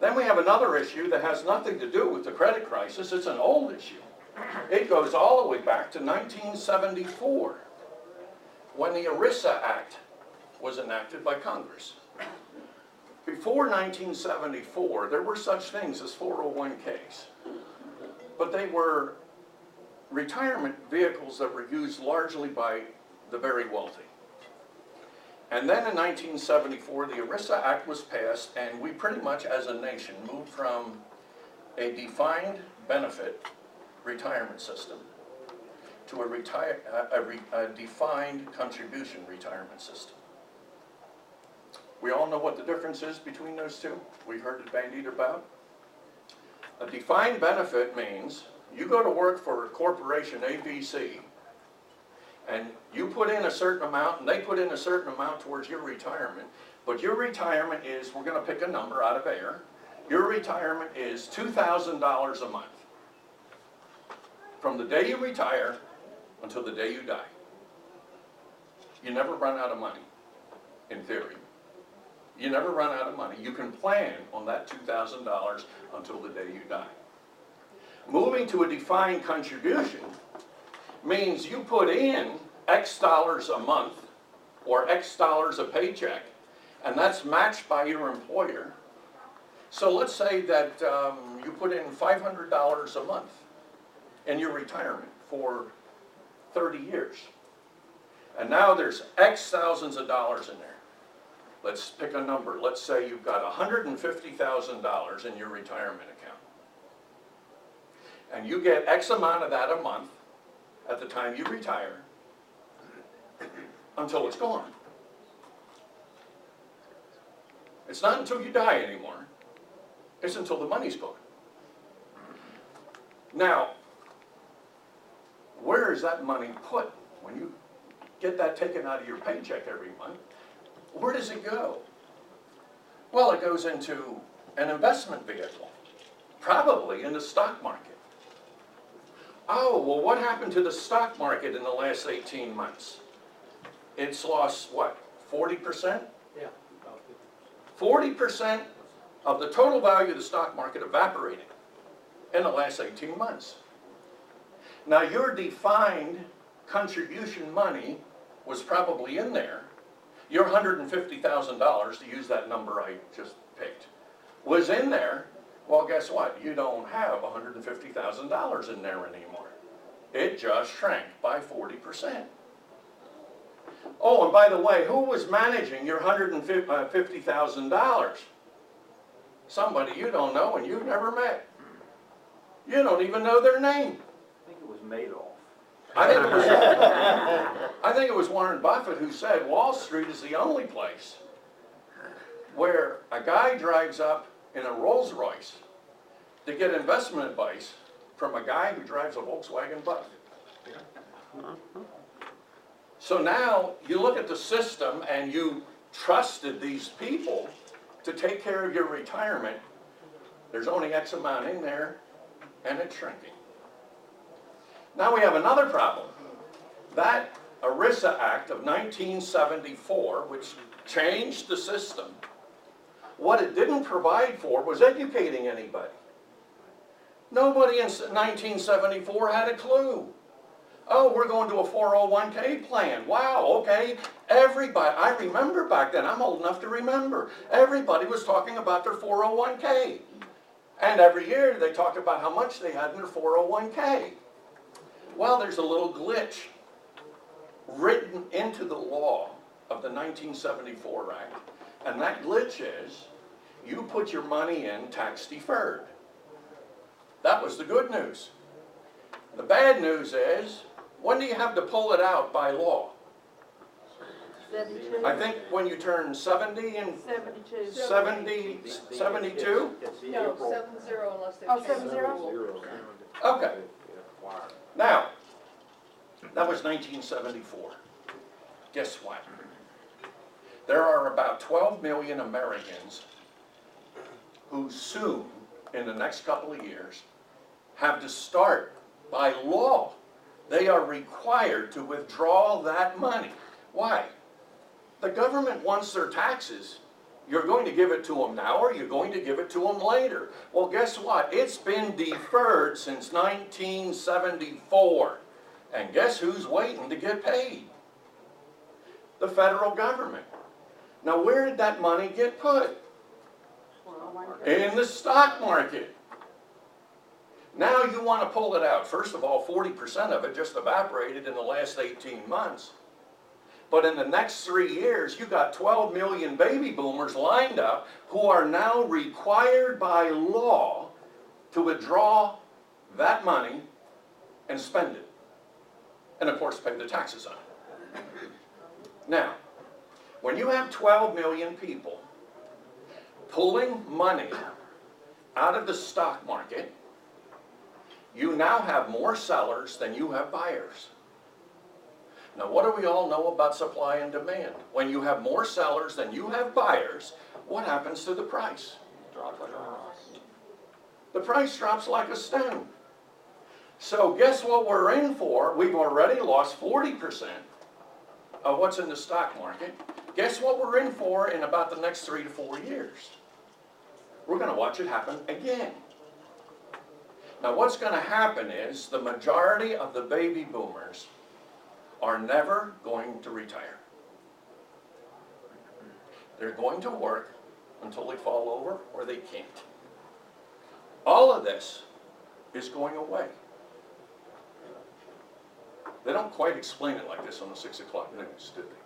Then we have another issue that has nothing to do with the credit crisis. It's an old issue. It goes all the way back to 1974, when the ERISA Act was enacted by Congress. Before 1974, there were such things as 401ks, but they were retirement vehicles that were used largely by the very wealthy. And then in 1974, the ERISA Act was passed, and we pretty much as a nation moved from a defined benefit retirement system to a defined contribution retirement system. We all know what the difference is between those two. We've heard it bandied about. A defined benefit means you go to work for a corporation ABC, and you put in a certain amount, and they put in a certain amount towards your retirement, but your retirement is, we're going to pick a number out of air, your retirement is $2,000 a month. From the day you retire until the day you die. You never run out of money, in theory. You never run out of money. You can plan on that $2,000 until the day you die. Moving to a defined contribution means you put in X dollars a month or X dollars a paycheck, and that's matched by your employer. So let's say that you put in $500 a month in your retirement for 30 years. And now there's X thousands of dollars in there. Let's pick a number. Let's say you've got $150,000 in your retirement account. And you get X amount of that a month at the time you retire until it's gone. It's not until you die anymore. It's until the money's gone. Now, where is that money put when you get that taken out of your paycheck every month? Where does it go? Well, it goes into an investment vehicle, probably in the stock market. Oh, well, what happened to the stock market in the last 18 months? It's lost, what, 40%? Yeah. 40% of the total value of the stock market evaporated in the last 18 months. Now, your defined contribution money was probably in there. Your $150,000, to use that number I just picked, was in there. Well, guess what? You don't have $150,000 in there anymore. It just shrank by 40%. Oh, and by the way, who was managing your $150,000? Somebody you don't know and you've never met. You don't even know their name. I think it was Madoff. I think it was Warren Buffett who said Wall Street is the only place where a guy drives up in a Rolls Royce to get investment advice from a guy who drives a Volkswagen Bug. So now you look at the system and you trusted these people to take care of your retirement. There's only X amount in there and it's shrinking. Now we have another problem. That ERISA Act of 1974, which changed the system, what it didn't provide for was educating anybody. Nobody in 1974 had a clue. Oh, we're going to a 401k plan. Wow, okay. Everybody, I remember back then, I'm old enough to remember, everybody was talking about their 401k. And every year they talked about how much they had in their 401k. Well, there's a little glitch written into the law of the 1974 Act, and that glitch is you put your money in tax deferred. That was the good news. The bad news is, when do you have to pull it out by law? 72. I think when you turn 70 and 72. 72? No, 70 unless they. Oh, 70? Okay. Now, that was 1974. Guess what? There are about 12 million Americans who soon, in the next couple of years, have to start by law. They are required to withdraw that money. Why? The government wants their taxes You're going to give it to them now, or you're going to give it to them later. Well, guess what? It's been deferred since 1974. And guess who's waiting to get paid? The federal government. Now, where did that money get put? In the stock market. Now you want to pull it out. First of all, 40% of it just evaporated in the last 18 months. But in the next 3 years, you got 12 million baby boomers lined up who are now required by law to withdraw that money and spend it. And of course, pay the taxes on it. Now, when you have 12 million people pulling money out of the stock market, you now have more sellers than you have buyers. Now, what do we all know about supply and demand? When you have more sellers than you have buyers, what happens to the price? The price drops like a stone. So guess what we're in for? We've already lost 40% of what's in the stock market. Guess what we're in for in about the next 3 to 4 years? We're going to watch it happen again. Now, what's going to happen is the majority of the baby boomers are never going to retire. They're going to work until they fall over or they can't. All of this is going away. They don't quite explain it like this on the 6 o'clock news, do they?